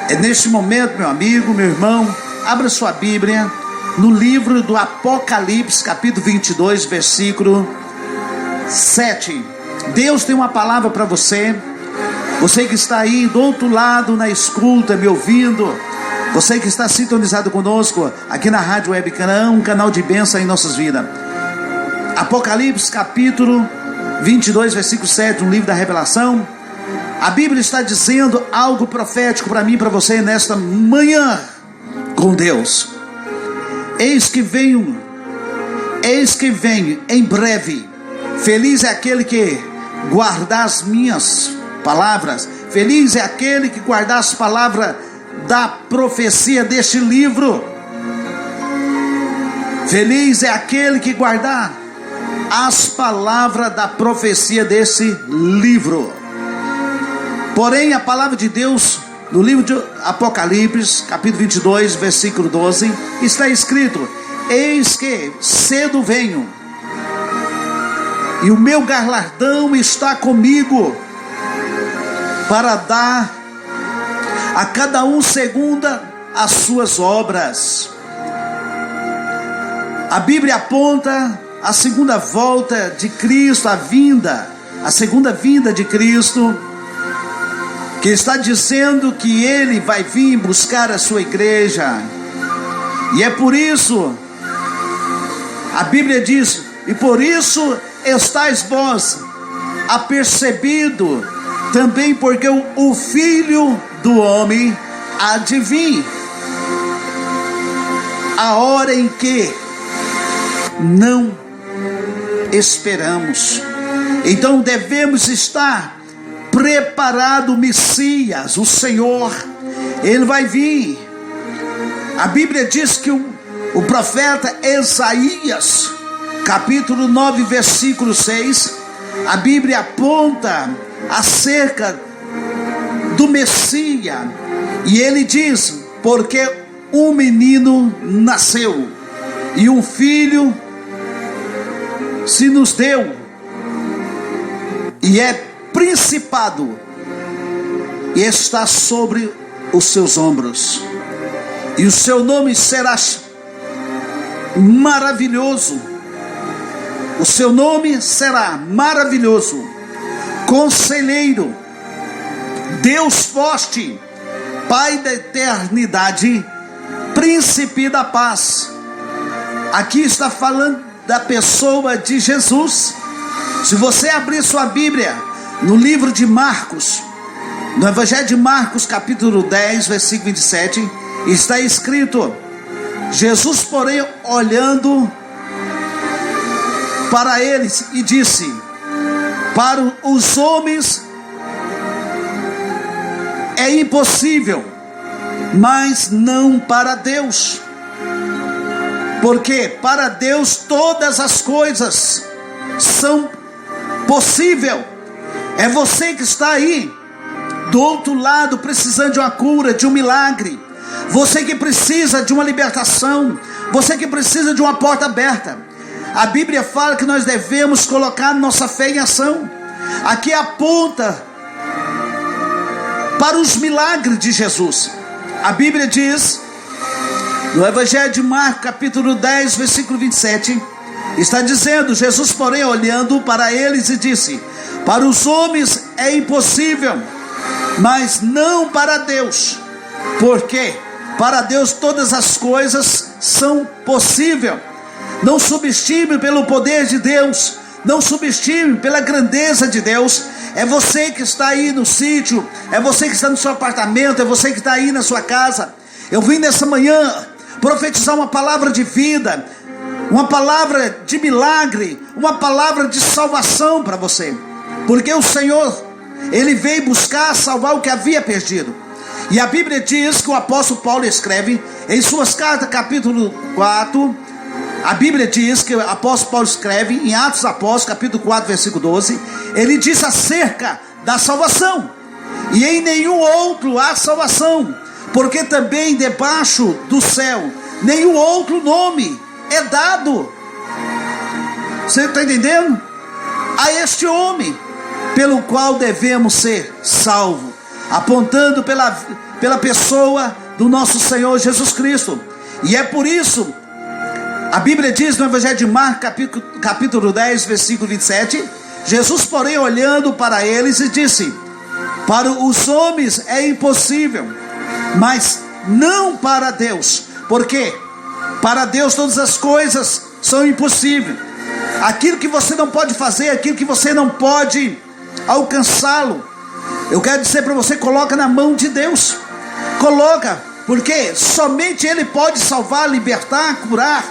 É neste momento, meu amigo, meu irmão, abra sua Bíblia no livro do Apocalipse, capítulo 22, versículo 7. Deus tem uma palavra para você. Você que está aí do outro lado na escuta, me ouvindo, você que está sintonizado conosco aqui na Rádio Web Canaã, um canal de bênção em nossas vidas. Apocalipse capítulo 22, versículo 7, um livro da revelação. A Bíblia está dizendo algo profético para mim e para você nesta manhã com Deus. Eis que venho em breve. Feliz é aquele que guardar as minhas palavras. Feliz é aquele que guardar as palavras da profecia deste livro. Feliz é aquele que guardar as palavras da profecia desse livro. Porém, a palavra de Deus, no livro de Apocalipse, capítulo 22, versículo 12, está escrito: eis que cedo venho, e o meu galardão está comigo, para dar a cada um segundo as suas obras. A Bíblia aponta a segunda volta de Cristo, a segunda vinda de Cristo, que está dizendo que Ele vai vir buscar a sua igreja. E é por isso, a Bíblia diz: e por isso estáis vós apercebido, também porque o Filho do Homem há de vir, a hora em que não esperamos. Então devemos estar preparado. O Messias, o Senhor, Ele vai vir. A Bíblia diz que o profeta Isaías, capítulo 9, versículo 6, a Bíblia aponta acerca do Messias, e ele diz: porque um menino nasceu, e um filho se nos deu, e é principado, e está sobre os seus ombros, e o seu nome será maravilhoso. O seu nome será maravilhoso, Conselheiro, Deus forte, Pai da eternidade, Príncipe da paz. Aqui está falando da pessoa de Jesus. Se você abrir sua Bíblia no livro de Marcos, no Evangelho de Marcos, capítulo 10, versículo 27, está escrito: Jesus, porém, olhando para eles, e disse: para os homens é impossível, mas não para Deus, porque para Deus todas as coisas são possíveis. É você que está aí do outro lado, precisando de uma cura, de um milagre. Você que precisa de uma libertação. Você que precisa de uma porta aberta. A Bíblia fala que nós devemos colocar nossa fé em ação. Aqui aponta para os milagres de Jesus. A Bíblia diz, no Evangelho de Marcos, capítulo 10, versículo 27, está dizendo: Jesus, porém, olhando para eles, e disse: para os homens é impossível, mas não para Deus, porque para Deus todas as coisas são possíveis. Não subestime pelo poder de Deus, não subestime pela grandeza de Deus. É você que está aí no sítio, é você que está no seu apartamento, é você que está aí na sua casa. Eu vim nessa manhã profetizar uma palavra de vida, uma palavra de milagre, uma palavra de salvação para você, porque o Senhor, Ele veio buscar salvar o que havia perdido. E a Bíblia diz que o apóstolo Paulo escreve em suas cartas, capítulo 4, a Bíblia diz que o apóstolo Paulo escreve em Atos dos Apóstolos, capítulo 4, versículo 12, ele diz acerca da salvação: e em nenhum outro há salvação, porque também debaixo do céu nenhum outro nome é dado. Você está entendendo? A este homem pelo qual devemos ser salvos. apontando pela pessoa do nosso Senhor Jesus Cristo. E é por isso, a Bíblia diz no Evangelho de Marcos, capítulo 10, versículo 27, Jesus, porém, olhando para eles e disse: para os homens é impossível, mas não para Deus. Por quê? Para Deus todas as coisas são impossíveis. Aquilo que você não pode fazer, aquilo que você não pode alcançá-lo, eu quero dizer para você, coloca na mão de Deus. Coloca, porque somente Ele pode salvar, libertar, curar.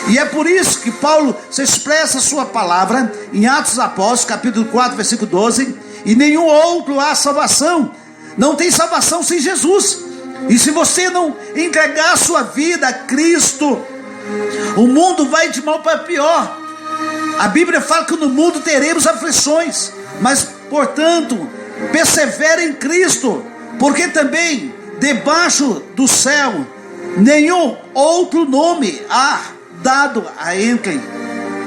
E é por isso que Paulo se expressa a sua palavra em Atos dos Apóstolos, capítulo 4, versículo 12. E nenhum outro há salvação. Não tem salvação sem Jesus. E se você não entregar a sua vida a Cristo, o mundo vai de mal para pior. A Bíblia fala que no mundo teremos aflições, mas portanto persevere em Cristo, porque também debaixo do céu nenhum outro nome há dado a entre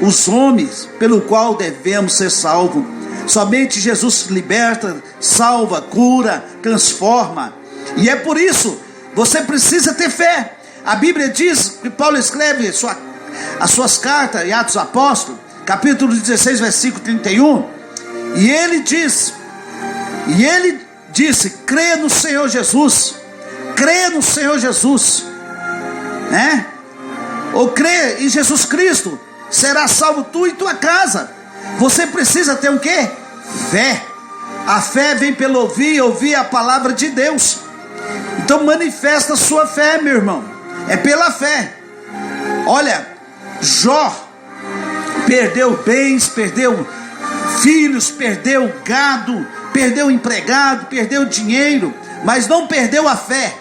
os homens pelo qual devemos ser salvos. Somente Jesus liberta, salva, cura, transforma. E é por isso, você precisa ter fé. A Bíblia diz que Paulo escreve as suas cartas em Atos dos Apóstolos, capítulo 16, versículo 31. E ele disse: crê no Senhor Jesus. Crê no Senhor Jesus, né? Ou crê em Jesus Cristo, será salvo tu e tua casa. Você precisa ter o quê? Fé. A fé vem pelo ouvir a palavra de Deus. Então manifesta a sua fé, meu irmão. É pela fé. Olha, Jó perdeu bens, perdeu filhos, perdeu gado, perdeu empregado, perdeu dinheiro, mas não perdeu a fé.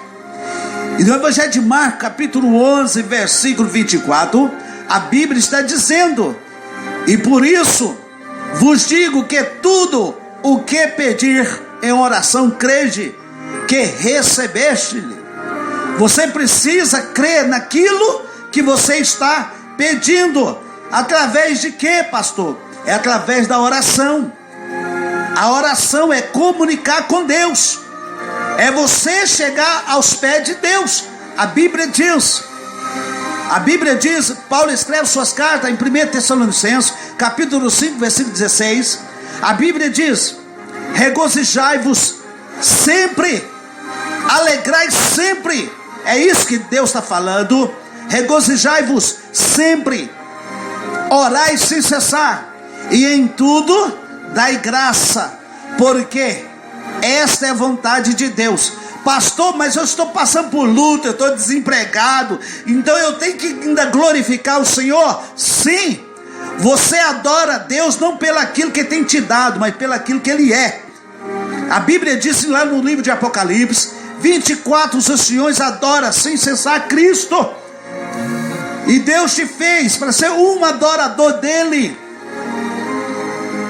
E no Evangelho de Marcos, capítulo 11, versículo 24, a Bíblia está dizendo: e por isso vos digo que tudo o que pedir em oração, crede que recebeste. Você precisa crer naquilo que você está pedindo. Através de quê, pastor? É através da oração. A oração é comunicar com Deus. É você chegar aos pés de Deus. A Bíblia diz, Paulo escreve suas cartas em 1 Tessalonicenses, capítulo 5, versículo 16. A Bíblia diz: regozijai-vos sempre, alegrai sempre. É isso que Deus está falando. Regozijai-vos sempre, orai sem cessar, e em tudo dai graça, porque esta é a vontade de Deus. Pastor, mas eu estou passando por luta, eu estou desempregado, então eu tenho que ainda glorificar o Senhor? Sim, você adora a Deus não pelo aquilo que tem te dado, mas pelo aquilo que Ele é. A Bíblia diz lá no livro de Apocalipse: 24 anciões adoram sem cessar Cristo. E Deus te fez para ser um adorador dele.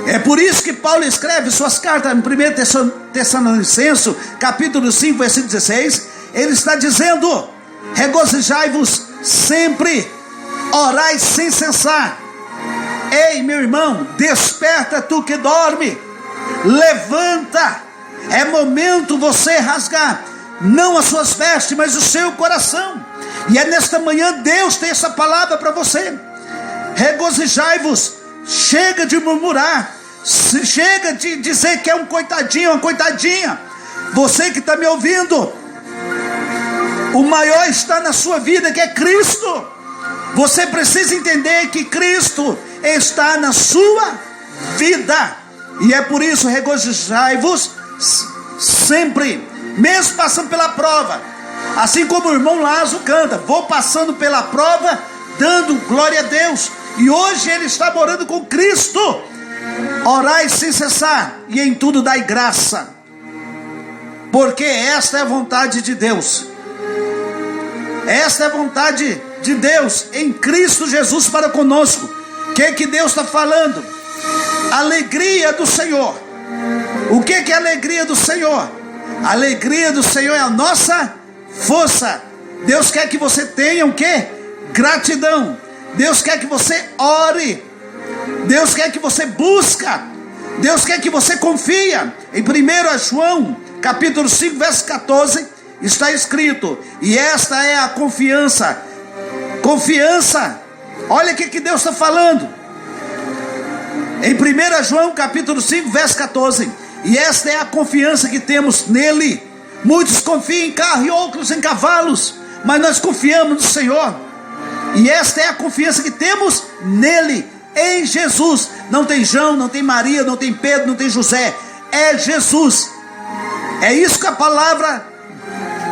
É por isso que Paulo escreve suas cartas em 1 Tessalonicenses, capítulo 5, versículo 16. Ele está dizendo: regozijai-vos sempre, orai sem cessar. Ei, meu irmão, desperta tu que dorme, levanta. É momento você rasgar não as suas vestes, mas o seu coração. E é nesta manhã Deus tem essa palavra para você. Regozijai-vos. Chega de murmurar, chega de dizer que é um coitadinho, uma coitadinha. Você que está me ouvindo, o maior está na sua vida, que é Cristo. Você precisa entender que Cristo está na sua vida. E é por isso, regozijai-vos sempre, mesmo passando pela prova. Assim como o irmão Lázaro canta: vou passando pela prova, dando glória a Deus. E hoje ele está morando com Cristo. Orai sem cessar, e em tudo dai graça, porque esta é a vontade de Deus. Esta é a vontade de Deus em Cristo Jesus para conosco. O que Deus está falando? Alegria do Senhor. O que é a alegria do Senhor? A alegria do Senhor é a nossa força. Deus quer que você tenha o quê? Gratidão. Deus quer que você ore. Deus quer que você busca. Deus quer que você confia. Em 1 João capítulo 5, verso 14, está escrito: e esta é a confiança. Confiança, olha o que Deus está falando. Em 1 João, capítulo 5, verso 14, e esta é a confiança que temos nele. Muitos confiam em carro e outros em cavalos, mas nós confiamos no Senhor. E esta é a confiança que temos nele, em Jesus. Não tem João, não tem Maria, não tem Pedro, não tem José. É Jesus. É isso que a palavra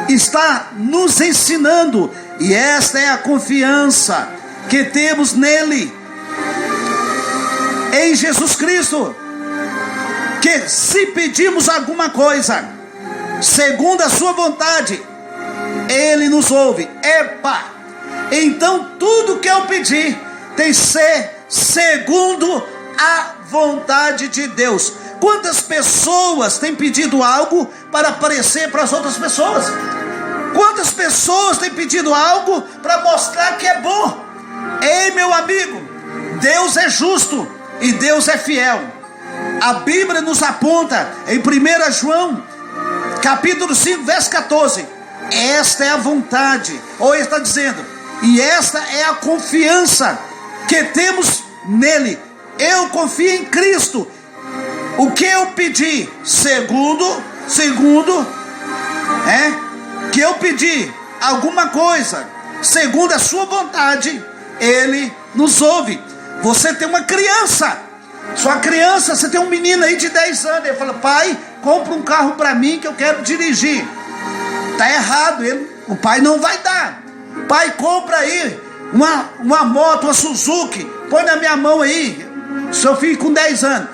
está nos ensinando. E esta é a confiança que temos nele, em Jesus Cristo, que se pedimos alguma coisa segundo a sua vontade, ele nos ouve. Então tudo que eu pedir tem que ser segundo a vontade de Deus. Quantas pessoas têm pedido algo para aparecer para as outras pessoas? Quantas pessoas têm pedido algo para mostrar que é bom? Ei, meu amigo, Deus é justo e Deus é fiel. A Bíblia nos aponta em 1 João, capítulo 5, verso 14. Esta é a vontade, ou ele está dizendo, e esta é a confiança que temos nele. Eu confio em Cristo. O que eu pedi, que eu pedi alguma coisa segundo a sua vontade, ele nos ouve. Você tem uma criança, você tem um menino aí de 10 anos, ele fala: pai, compra um carro para mim que eu quero dirigir. Está errado, o pai não vai dar. Pai, compra aí uma moto, uma Suzuki, põe na minha mão aí, seu filho com 10 anos.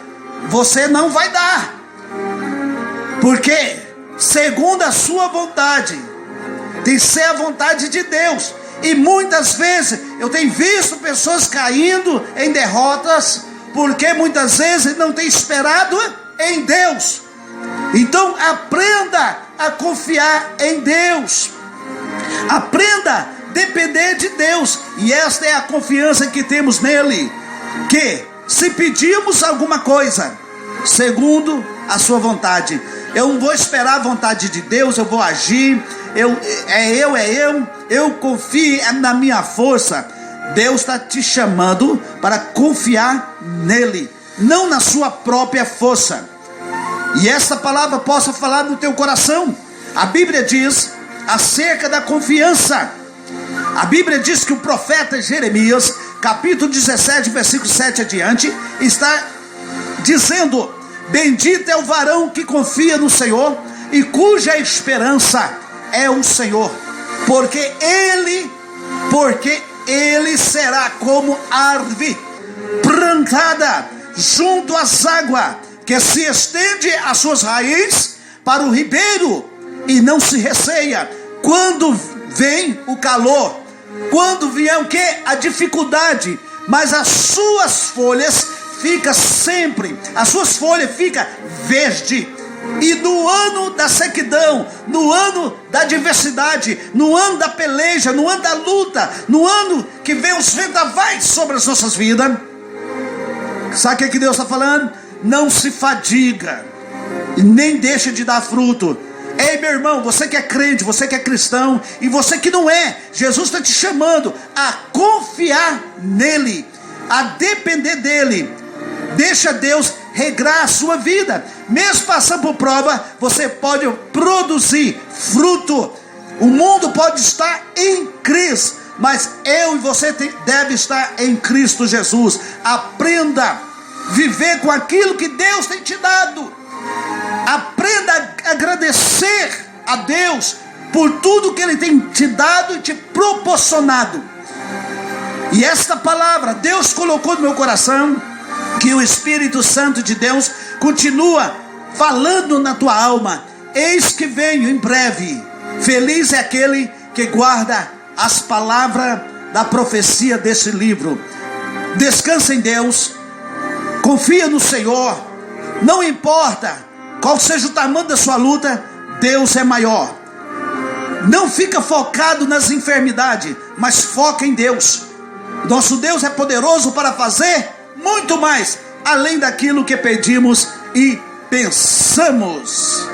Você não vai dar, porque segundo a sua vontade, tem que ser a vontade de Deus. E muitas vezes eu tenho visto pessoas caindo em derrotas, porque muitas vezes não tem esperado em Deus. Então aprenda a confiar em Deus, aprenda a depender de Deus. E esta é a confiança que temos nele, que se pedirmos alguma coisa segundo a sua vontade, eu não vou esperar a vontade de Deus, eu vou agir, eu confio na minha força. Deus está te chamando para confiar nele, não na sua própria força. E essa palavra possa falar no teu coração. A Bíblia diz acerca da confiança. A Bíblia diz que o profeta Jeremias, capítulo 17, versículo 7 adiante, está dizendo: bendito é o varão que confia no Senhor e cuja esperança é o Senhor, porque ele será como árvore plantada junto às águas, que se estende as suas raízes para o ribeiro e não se receia quando vem o calor, quando vier o que? A dificuldade, mas as suas folhas ficam verde. E no ano da sequidão, no ano da adversidade, no ano da peleja, no ano da luta, no ano que vem os vendavais sobre as nossas vidas, sabe o que Deus está falando? Não se fadiga e nem deixa de dar fruto. Ei, meu irmão, você que é crente, você que é cristão e você que não é, Jesus está te chamando a confiar nele, a depender dele. Deixa Deus regrar a sua vida. Mesmo passando por prova, você pode produzir fruto. O mundo pode estar em crise, mas eu e você deve estar em Cristo Jesus. Aprenda a viver com aquilo que Deus tem te dado. Aprenda a agradecer a Deus por tudo que Ele tem te dado e te proporcionado. E esta palavra Deus colocou no meu coração, que o Espírito Santo de Deus continua falando na tua alma. Eis que venho em breve. Feliz é aquele que guarda as palavras da profecia desse livro. Descansa em Deus, confia no Senhor. Não importa qual seja o tamanho da sua luta, Deus é maior. Não fica focado nas enfermidades, mas foca em Deus. Nosso Deus é poderoso para fazer muito mais, além daquilo que pedimos e pensamos.